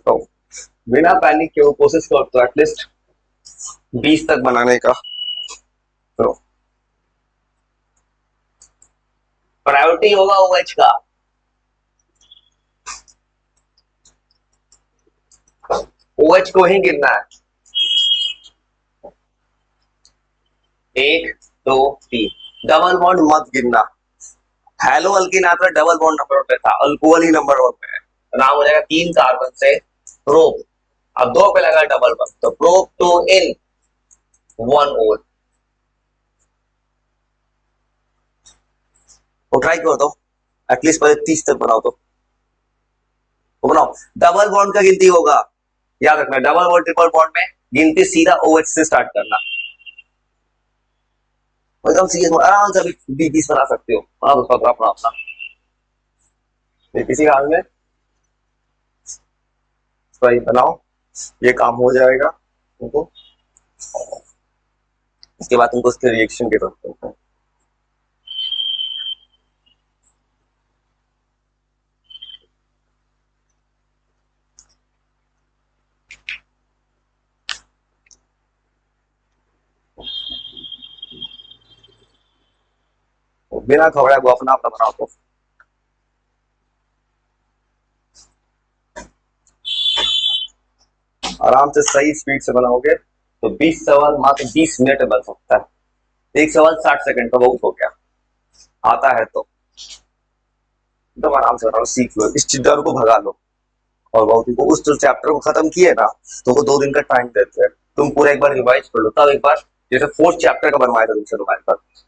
तो बिना पैनिक के वो कोशिश करते एटलीस्ट 20 तक बनाने का। तो प्रायोरिटी होगा ओएच का। ओएच को ही गिनना है। 1 2 3 डबल बॉन्ड मत गिनना। हेलो अल्किन आता डबल बॉन्ड नंबर पे था, अल्कोहल ही नंबर वन पे है। नाम हो जाएगा 3 कार्बन से प्रोप। अब 2 पे लगा डबल बॉन्ड, तो प्रोप टू इन 1 ओर। वो ट्राई कर दो, एटलीस्ट पहले 30 तक बनाओ। तो बनाओ। डबल बॉन्ड का गिनती होगा, याद रखना। डबल बॉन्ड ट्रिपल बॉन्ड में गिनती सीधा ओएच से स्टार्ट करना। एकदम सीरियस आराम से अभी 20 बना सकते हो आप उसका अपना अपना। किसी हाल में सही बनाओ, ये काम हो जाएगा तुमको। इसके बाद तुमको उसके रिएक्शन की जरूरत है। बिना घबराए वो अपना अपना बनाओ। तो आराम से सही स्पीड से बनाओगे तो 20 सवाल मात्र 20 मिनट में बन सकता है। एक सवाल 60 सेकंड का बहुत हो गया। आता है तो एकदम आराम से बनाओ, सीख लो, इस डर को भगा लो। और बहुत को उस चैप्टर को खत्म किए ना, तो वो 2 दिन का टाइम देते हैं। तुम पूरा एक बार रिवाइज कर लो, तब एक बार जैसे 4th चैप्टर का बनवाया था तुमसे तुम्हारे साथ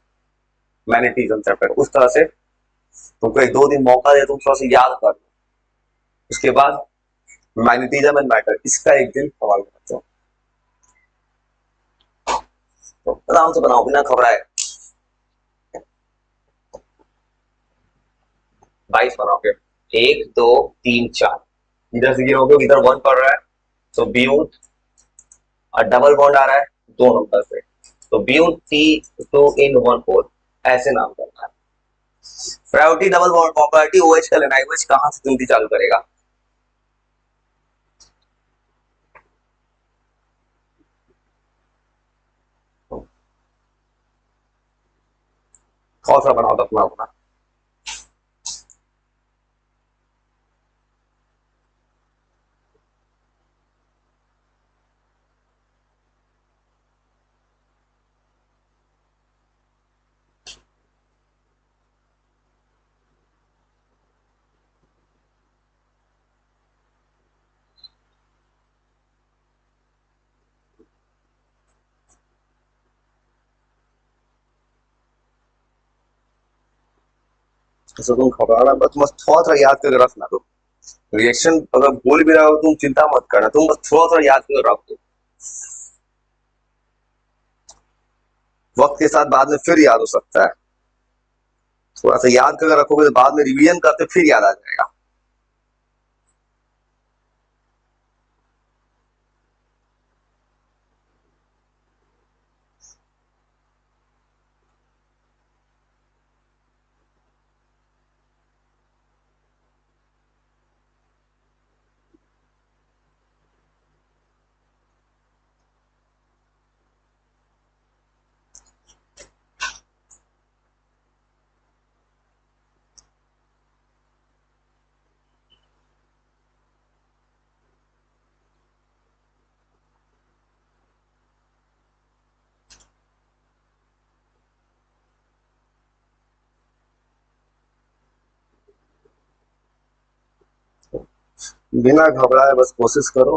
मैग्नेटिज्म चैप्टर, उस तरह से तुमको 1-2 दिन मौका दे, तुम थोड़ा सा याद कर लो। उसके बाद मैग्नेटिज्म एंड मैटर इसका एक दिन सवाल करते हो। तो आराम से बनाओ बिना घबराए। 22 बनाओगे। 1 2 3 4 इधर से गिरोगे, इधर 1 पड़ रहा है, तो ब्यूट और डबल बॉन्ड आ रहा है 2 नंबर पे, तो ब्यूट टी टू इन 1 4 ऐसे नाम करना है। Priority double bond property OH का लेना है। ओएच कहां से गिनती चालू करेगा? कौन सा बनाओ अपना अपना। तो तुम घबराना बस, मत थोड़ा सा याद करके रखना। तो रिएक्शन अगर भूल भी रहा हो तुम चिंता मत करना, तुम बस थोड़ा सा याद करके रख दो। वक्त के साथ बाद में फिर याद हो सकता है। थोड़ा सा याद करके रखोगे तो बाद में रिवीजन करते फिर याद आ जाएगा। बिना घबराए बस कोशिश करो।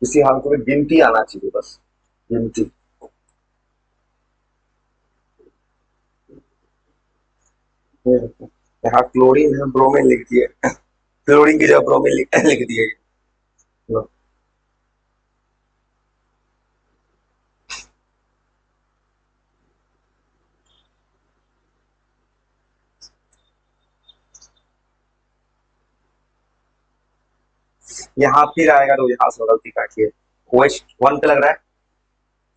किसी हाल को भी गिनती आना चाहिए, बस गिनती। यहाँ क्लोरीन है, ब्रोमीन लिख दिए। क्लोरीन की जगह ब्रोमीन लिख दिए। यहाँ फिर आएगा तो यहाँ से गलती काटिए। OH 1 पे लग रहा है,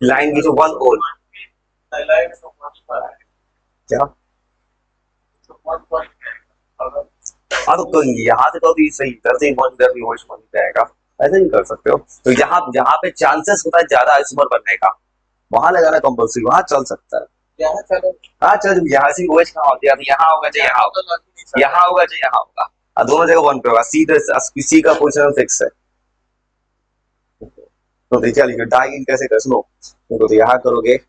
लाइन की जो 1 ओल क्या। हाँ तो यहाँ से तो भी सही, इधर से 1 इधर भी OH 1 पे आएगा, ऐसे ही कर सकते हो। तो जहाँ जहाँ पे चांसेस होता है ज्यादा आइसोमर बनने का, वहां लगाना कंपल्सरी, वहां चल सकता है। हाँ चल, यहाँ से OH कहाँ होती है, यहाँ होगा चाहे यहाँ होगा, यहाँ होगा चाहे यहाँ होगा, दोनों जगह 1 पे होगा। सी का पोजिशन फिक्स है। तो देखिए लिखो डाई इन कैसे कर, सुनो देखो, तो यहाँ करोगे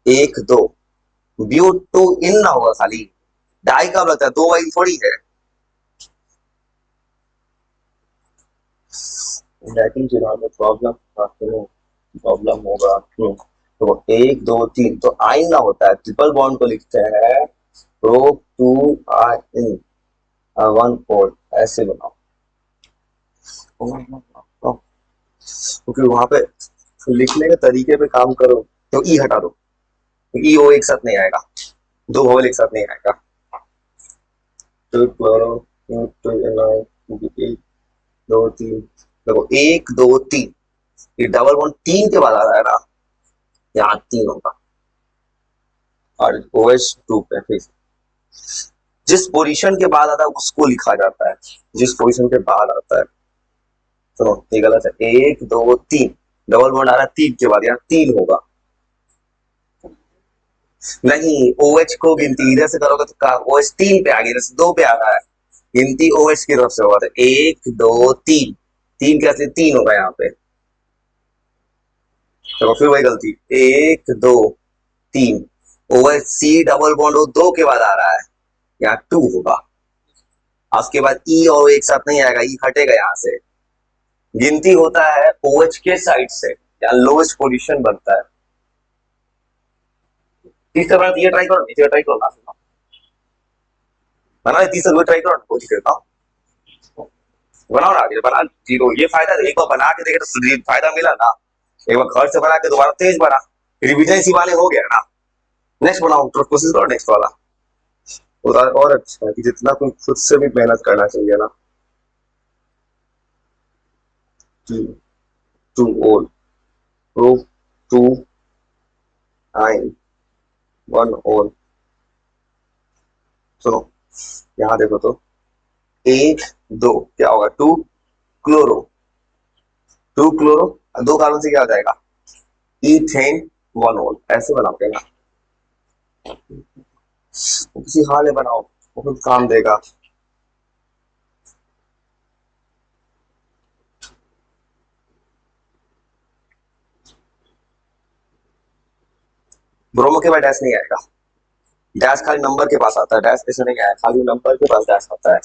1 2, ब्यूट 2 इन ना होगा खाली, डाई कब लगता है, 2 वाइन थोड़ी है। प्रॉब्लम प्रॉब्लम होगा। तो 1 2 3 तो आइन ना होता है, ट्रिपल बॉन्ड को लिखते हैं प्रो 2 आई इन 1 4, ऐसे बनाओ। क्योंकि वहां पे लिखने के तरीके पे काम करो। तो ई हटा दो, ई ओ एक साथ नहीं आएगा, 2 वोवल एक साथ नहीं आएगा। तो 2 3 देखो 1 2 3, ये डबल बॉन्ड 3 के बाद आ रहा है ना, यहाँ 3 होगा। और OH 2 पे फिर जिस पोजीशन के बाद आता है उसको लिखा जाता है, जिस पोजीशन के बाद आता है। सुनो ये गलत है, 1 2 3 डबल बॉन्ड आ रहा है 3 के बाद, यहाँ 3 होगा। नहीं, OH को गिनती इधर से करोगे तो OH 3 पे आ गया, इधर से 2 पे आ रहा है, गिनती OH की तरफ से होगा। तो 1 2 3, 3 कैसे 3 होगा यहाँ पे। तो फिर वही गलती, 1 2 3, OH C डबल बॉन्ड 2 के बाद आ रहा है, यहाँ 2 होगा। उसके बाद E और एक साथ नहीं आएगा, E हटेगा यहाँ से। गिनती होता है OH के साइड से, यहाँ लोएस्ट पोजीशन बनता है। तीसरा बार ये ट्राई करो, नीचे ट्राई करो ना, बना तीसरा ट्राई करो, कोशिश करता हूँ, बनाओ ना आगे, बना जीरो। ये फायदा, एक बार बना के देखे तो फायदा मिला ना, एक बार घर से बना के दोबारा तेज बना, रिविजन इसी वाले हो गया ना। नेक्स्ट बनाओ, तो कोशिश करो नेक्स्ट वाला, और अच्छा है कि जितना कोई खुद से भी मेहनत करना चाहिए ना। 2 ओल प्रूफ 2 9 1 ओल। सुनो यहाँ देखो तो 1 2 क्या होगा, 2 क्लोरो, 2 क्लोरो 2 कार्बन से क्या हो जाएगा, इथेन 1 ओल, ऐसे बनाओगे ना। किसी हाल में बनाओ, बहुत काम देगा। ब्रोमो के बाद डैश नहीं आएगा, डैश खाली नंबर के पास आता है, डैश ऐसे नहीं आया, खाली नंबर के पास डैश आता है।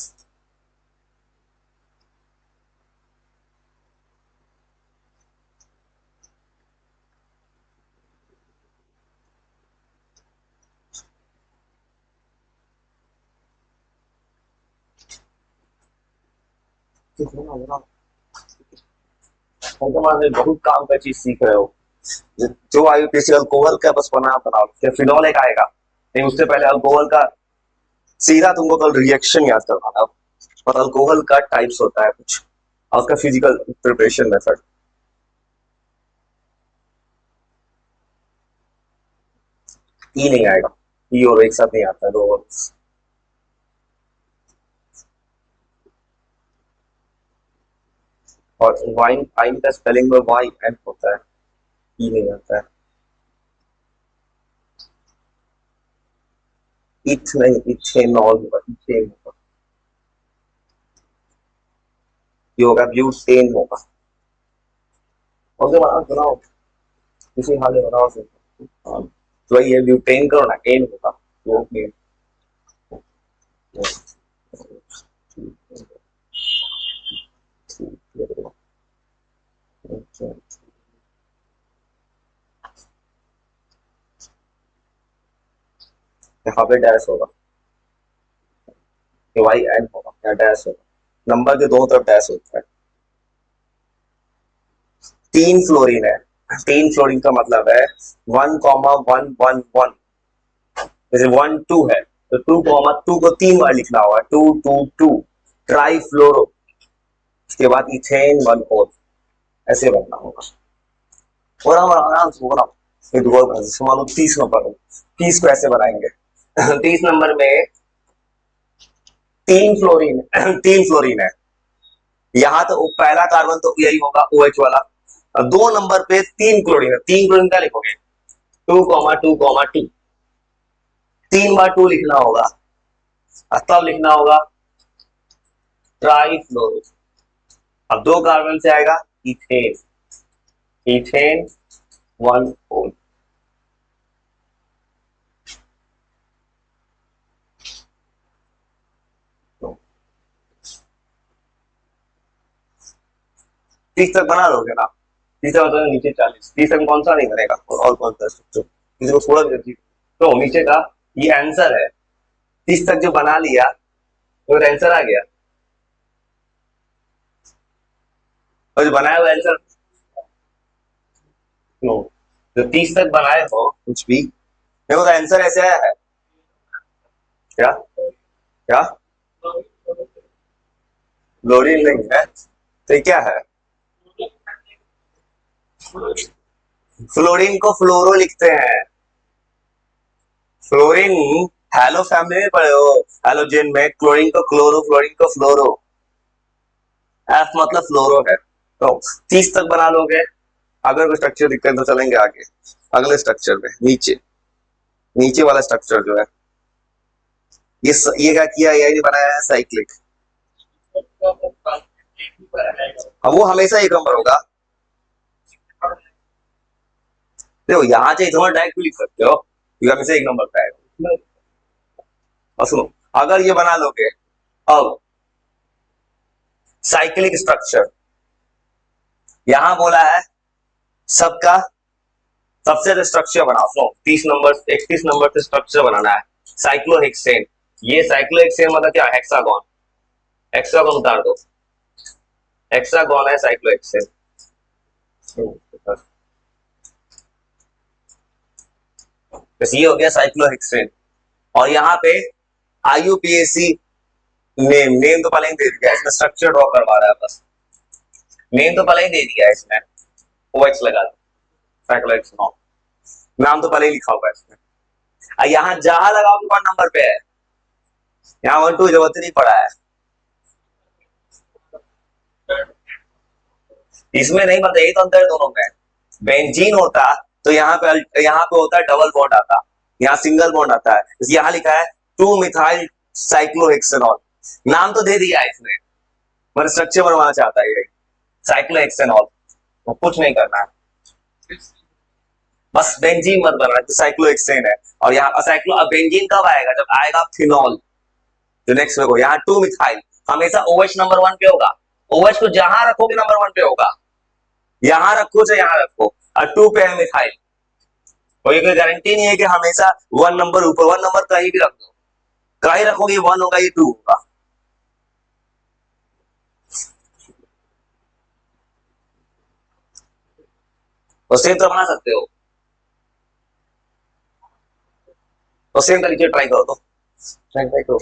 बहुत काम का चीज सीख रहे हो, जो आयुर्वेदिक अल्कोहल का बस बना बनाओ, फिर फिनॉल एक आएगा, नहीं उससे पहले अल्कोहल का सीधा तुमको कल रिएक्शन याद करवाना। और अल्कोहल का टाइप्स होता है कुछ, और उसका फिजिकल प्रिपरेशन मेथड। ई नहीं आएगा, ई और एक साथ नहीं आता है, दो वर्ड्स। और वाइन वाइन का स्पेलिंग में वाई एन होता है, ई नहीं आता है। इथ नहीं, इथेनॉल होगा, इथेन होगा, ये होगा ब्यूटेन होगा। ओके बनाओ बनाओ, किसी हाल में बनाओ फिर। हाँ, तो वही है, ब्यूटेन करो ना, एन होगा वो भी। यहाँ पे डैश होगा, वाई एन होगा, यहाँ डैश होगा, नंबर के दोनों तरफ डैश होता है। 3 फ्लोरीन है, 3 फ्लोरीन का मतलब है 1,1,1,1, जैसे 1 2 है तो 2,2 को 3 बार लिखना होगा, 2 2 2 ट्राई फ्लोरो, उसके बाद इथेन 1 4, ऐसे बनना होगा। और हम आराम से बोला ये दुआ मान लो 30 नंबर है, 30 को ऐसे बनाएंगे। 30 नंबर में तीन फ्लोरीन तीन फ्लोरीन है। यहाँ तो पहला कार्बन तो यही होगा OH वाला। दो नंबर पे तीन क्लोरीन है, तीन क्लोरीन क्या लिखोगे 2,2,2। 3 बार 2 लिखना होगा, तब लिखना होगा ट्राईफ्लोरो। अब दो कार्बन से आएगा इथेन, इथेन 1 30 तक बना लोगे ना, 30 तक नीचे 40, 30 तक कौन सा नहीं बनेगा और कौन सा स्ट्रक्चर किसी को थोड़ा भी तो नीचे का ये आंसर है। 30 तक जो बना लिया तो आंसर आ गया, और जो बनाया हुआ आंसर नो, जो 30 तक बनाए हो कुछ भी देखो तो आंसर ऐसे आया है क्या क्या फ्लोरीन नहीं है तो ये क्या है, फ्लोरीन को फ्लोरो लिखते हैं। फ्लोरीन हेलो फैमिली में पढ़े हो, हेलोजेन में क्लोरीन को क्लोरो, फ्लोरीन को फ्लोरो। एफ मतलब फ्लोरो है। तो 30 तक बना लोगे, अगर कोई स्ट्रक्चर दिक्कत तो चलेंगे आगे अगले स्ट्रक्चर में। नीचे नीचे वाला स्ट्रक्चर जो है ये क्या किया, ये बनाया है साइक्लिक। अब वो हमेशा एक नंबर होगा। देखो यहाँ से इतना डायरेक्ट भी लिख सकते हो, ये हमेशा एक नंबर का है। और सुनो अगर ये बना लोगे, अब साइक्लिक स्ट्रक्चर यहां बोला है सबका सबसे जो स्ट्रक्चर बनाओ, सुनो 30 नंबर 31 नंबर से स्ट्रक्चर बनाना है साइक्लोहेक्सेन। ये साइक्लोहेक्सेन मतलब क्या, हेक्सागोन, हेक्सागोन उतार दो, हेक्सागोन है साइक्लोहेक्सेन। बस ये हो गया साइक्लोहेक्सेन। और यहाँ पे IUPAC नेम, नेम तो पहले ही दे दिया, इसमें स्ट्रक्चर ड्रॉ करवा रहा है बस, नेम तो पहले ही दे दिया है इसमें, OH लगा दो साइक्लोहेक्सेन, नाम तो पहले ही लिखा हुआ है इसमें। यहाँ जहां लगाओगे 1 नंबर पे है, यहाँ 1 2 जरूरत नहीं पड़ा है, इसमें नहीं पता, यही तो अंतर है दोनों में। बेंजीन होता तो यहाँ पे होता है डबल बॉन्ड आता, यहाँ सिंगल बॉन्ड आता है, यहाँ लिखा है 2 मिथाइल साइक्लोहेक्सेनॉल। नाम तो दे दिया है इसने, पर स्ट्रक्चर बनवाना चाहता है ये साइक्लोहेक्सेनॉल, तो कुछ नहीं करना है, बस बेंजीन मत बनना, साइक्लोहेक्सेन है। और यहाँ साइक्लो, अब बेंजीन कब आएगा, जब आएगा फिनॉल, जो नेक्स्ट में यहाँ 2 मिथाइल हमेशा OH नंबर 1 पे होगा, OH को जहां रखोगे नंबर 1 पे होगा, यहां रखो चाहे यहां रखो, और 2 पे है मिथाइल। कोई कोई गारंटी नहीं है कि हमेशा 1 नंबर ऊपर, 1 नंबर कहीं भी रख दो, कहीं रखोगे 1 होगा, ये 2 होगा। तो सेम तो बना सकते हो, तो सेम तरीके ट्राई करो, तो ट्राई करो।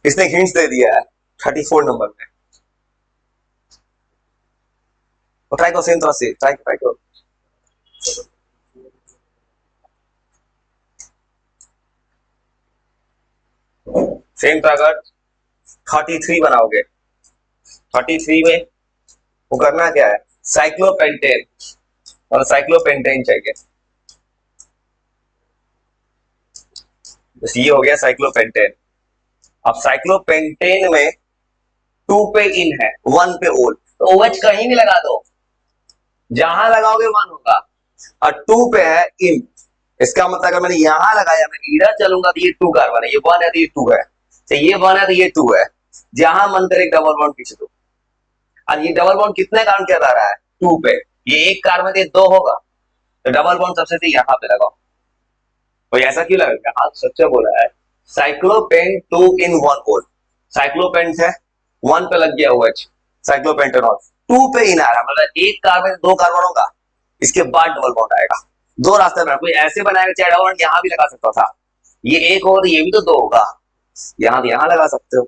इसने हिंट्स दे दिया है 34 नंबर में, तो ट्राई करो सेम तरह से, ट्राई करो। सेम तो अगर 33 बनाओगे, 33 में वो करना क्या है, साइक्लोपेंटेन, और साइक्लोपेंटेन चाहिए, बस ये हो गया साइक्लोपेंटेन। अब साइक्लोपेंटेन में 2 पे इन है, 1 पे ओल, तो OH कहीं भी लगा दो, जहां लगाओगे 1 होगा, और 2 पे है इन, इसका मतलब अगर मैंने यहां लगाया, मैं इधर चलूंगा तो ये 2 कार्बन है, ये 1 है तो ये 2 है, तो ये 1 है तो ये 2 है, जहां मन करे डबल बॉन्ड खींच दो। और ये डबल बॉन्ड कितने कार्बन के बता रहा है, 2 पे, ये एक कार्बन ये 2 होगा, तो डबल बॉन्ड सबसे से यहाँ पे लगाओ। तो ऐसा क्यों लगेगा, हाँ सच्चा बोला है, साइक्लोपेंट 2 इन 1 ओल, साइक्लोपेंट है 1 पे लग गया OH, साइक्लोपेंटेनॉल 2 पे इन आ रहा, मतलब एक कार्बन 2 कार्बन होगा, इसके बाद डबल बॉन्ड आएगा। दो रास्ते में कोई ऐसे बनाएगा, चाहे डबल बॉन्ड यहां भी लगा सकता था, ये एक हो तो ये भी तो 2 होगा, यहां तो यहां लगा सकते हो।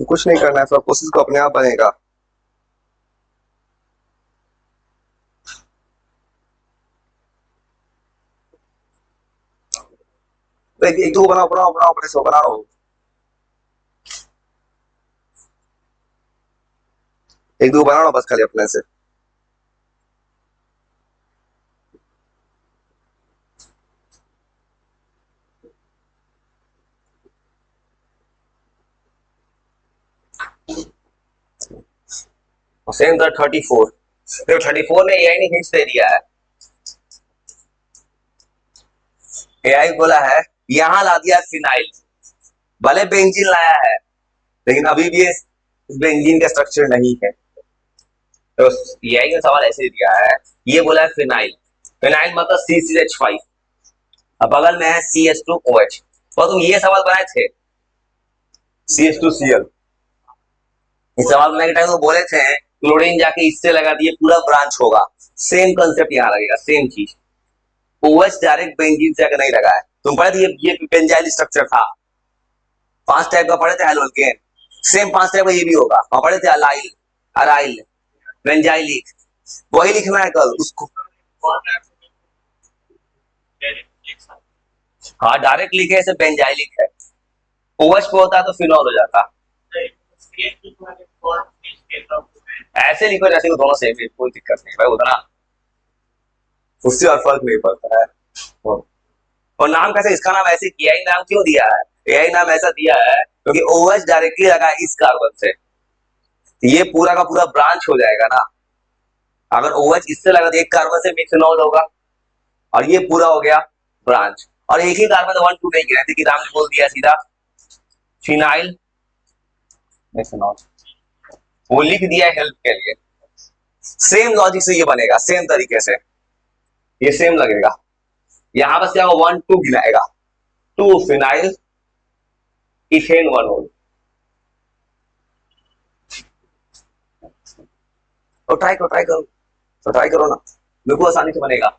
तो कुछ नहीं करना है, सब प्रोसेस को अपने आप बनेगा। तो एक दो बनाओ बनाओ बनाओ, अपने से बना रहा हूँ। एक दो बनाओ ना बस खाली अपने से। सेम था 34। तो 34 ने एआई ने हिंट्स दे दिया है। एआई बोला है यहाँ ला दिया फिनाइल, भले बेंजीन लाया है लेकिन अभी भी इस बेंजीन का स्ट्रक्चर नहीं है। तो एआई का सवाल ऐसे दिया है, ये बोला है फिनाइल, फिनाइल मतलब CCH5, अब बगल में है CH2OH। तो तुम ये सवाल बनाए थे CH2Cl। इस सवाल बनाने के टाइम तो बोले थे क्लोरीन जाके इससे लगा दिए पूरा ब्रांच होगा। सेम कंसेप्ट यहाँ लगेगा, सेम चीज। OH डायरेक्ट बेंजीन से नहीं लगा है। तुम पढ़े थे ये बेंजाइल स्ट्रक्चर था, 5 टाइप का पढ़े थे हेलोल्केन। सेम 5 टाइप का ये भी होगा, वहां पढ़े थे अलाइल, अराइल, बेंजाइलिक। वही लिखना है कल उसको। हाँ डायरेक्ट लिखे ऐसे बेंजाइलिक है, OH पे होता तो फिनॉल हो जाता। ऐसे लिखो जैसे वो दोनों सेम है, कोई दिक्कत नहीं भाई, उतना उससे और फर्क नहीं पड़ता है। और नाम कैसे, इसका नाम ऐसे एआई नाम क्यों दिया है? एआई नाम ऐसा दिया है क्योंकि OH डायरेक्टली लगा है इस कार्बन से, ये पूरा का पूरा ब्रांच हो जाएगा ना। अगर OH इससे लगा तो एक कार्बन से मिथेनॉल होगा और ये पूरा हो गया ब्रांच। और एक ही कार्बन 1 2 नहीं गिरा थी कि राम ने बोल दिया सीधा फिनाइल मिथेनॉल, वो लिख दिया हेल्प के लिए। सेम लॉजिक से ये बनेगा, सेम तरीके से ये सेम लगेगा। यहां बस क्या होगा, 1 2 गिनाएगा, 2 फिनाइल इथेन 1 होल। तो ट्राई करो ट्राई करो, तो ट्राई करो ना, बिल्कुल आसानी से बनेगा।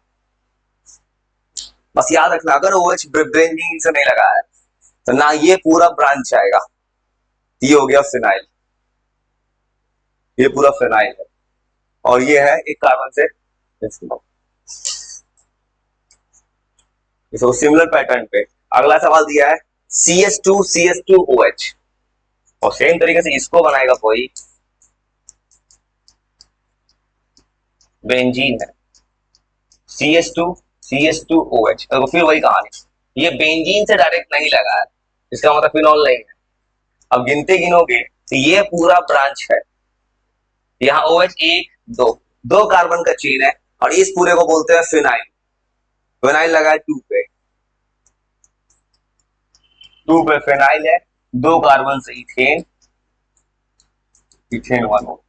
बस याद रखना अगर OH बेंजीन से नहीं लगा है तो ना ये पूरा ब्रांच आएगा। ये हो गया फिनाइल, ये पूरा फिनाइल है और ये है एक कार्बन से इसको सिमिलर पैटर्न पे। अगला सवाल दिया है CH2CH2OH और सेम तरीके से इसको बनाएगा कोई, बेंजीन है CH2CH2OH, तो फिर वही कहानी, ये बेंजीन से डायरेक्ट नहीं लगा है, इसका मतलब फिनॉल नहीं है। अब गिनते गिनोगे तो ये पूरा ब्रांच है, यहाँ OH 1 2 2 कार्बन का चेन है और इस पूरे को बोलते हैं फिनाइल। फिनाइल लगा है 2 पे, 2 पे फिनाइल है, 2 कार्बन से इथेन, इथेन 1 हो।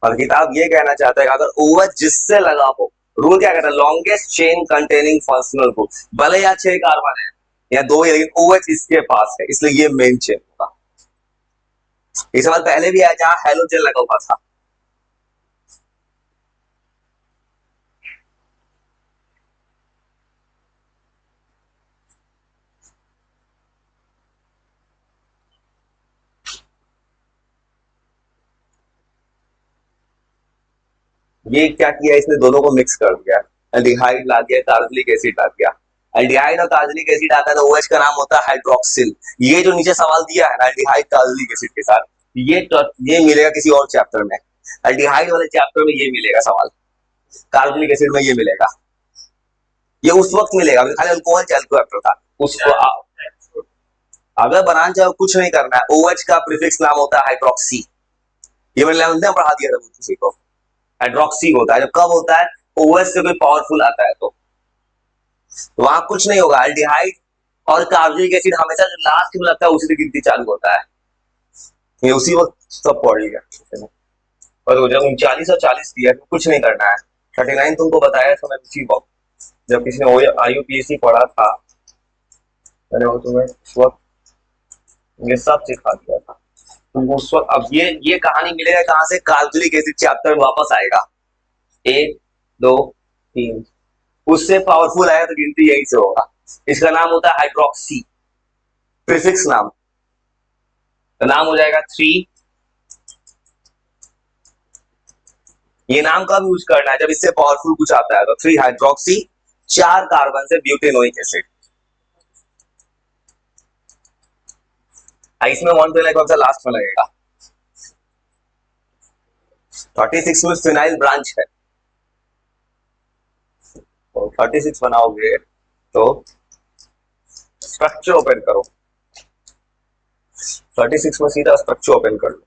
और किताब ये कहना चाहता है कि अगर OH जिससे लगा हो, रूल क्या कहता है, longest chain containing functional group, भले यहाँ 6 कार्बन है या 2 है लेकिन OH इसके पास है, इसलिए ये मेन चेन होगा। ये सवाल पहले भी आया जहां हेलोजन लगा हुआ था। ये क्या किया, इसने दोनों को मिक्स कर दिया, एल्डिहाइड ला दिया, कार्बोनिक एसिड ला दिया। एल्डिहाइड और कार्बोनिक एसिड आता है तो OH का नाम होता है हाइड्रोक्सिल। ये जो नीचे सवाल दिया है ना एल्डिहाइड कार्बोनिक एसिड के साथ, ये मिलेगा किसी और चैप्टर में, एल्डिहाइड वाले चैप्टर में ये मिलेगा सवाल, कार्बोनिक एसिड में ये मिलेगा, ये उस वक्त मिलेगा खाली अल्कोहल चैप्टर था उसको। अगर बनाना चाहो कुछ नहीं करना है, OH का प्रीफिक्स नाम होता है हाइड्रोक्सी, ये मैंने 11th में पढ़ा दिया था किसी को, हाइड्रोक्सी होता है जब कब होता है, OH से कोई पावरफुल आता है तो वहां कुछ नहीं होगा। एल्डिहाइड और कार्बोनिक एसिड हमेशा जो लास्ट में लगता है उसी से गिनती चालू होता है, ये उसी वक्त सब पढ़ लिया। और जब 39 और 40 दिया तो कुछ नहीं करना है, 39 तुमको बताया था मैं उसी वक्त जब किसी ने IUPAC पढ़ा था, मैंने वो तुम्हें उस वक्त ये सब सिखा दिया था तुमको उस वक्त। अब ये कहानी मिलेगा कहां से, कार्बोनिक एसिड चैप्टर वापस आएगा, 1 2 3, उससे पावरफुल आया तो गिनती यही से होगा। इसका नाम होता है हाइड्रोक्सी, प्रीफिक्स नाम। तो नाम हो जाएगा 3। ये नाम कब यूज करना है, जब इससे पावरफुल कुछ आता है। तो 3 हाइड्रोक्सी, 4 कार्बन से ब्यूटेनोइक एसिड। इसमें 1 तो कौन सा लास्ट में लगेगा। 36 में फिनाइल ब्रांच है, तो 36 बनाओगे तो स्ट्रक्चर ओपन करो। 36 में सीधा स्ट्रक्चर ओपन कर लो।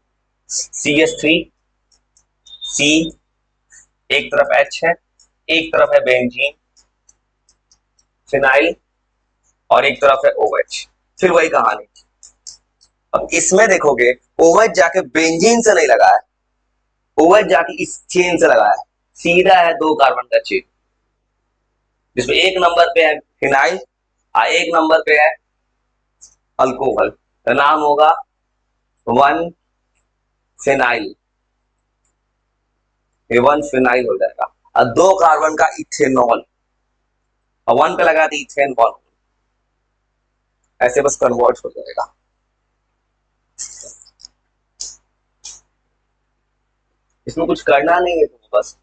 CH3, C, एक तरफ H है, एक तरफ है बेंजीन, फिनाइल, और एक तरफ है OH। फिर वही कहानी। अब इसमें देखोगे OH जाके बेंजीन से नहीं लगा है, OH जाके इस चेन से लगा है, सीधा है 2 कार्बन का चेन, जिसमें एक नंबर पे है फिनाइल और एक नंबर पे है अल्कोहल। तो नाम होगा 1 फिनाइल। ये 1 फिनाइल हो जाएगा। और 2 कार्बन का इथेनॉल, और 1 पे लगा दी इथेन बॉन्ड, ऐसे बस कन्वर्ट हो जाएगा। इसमें कुछ करना नहीं है, तो बस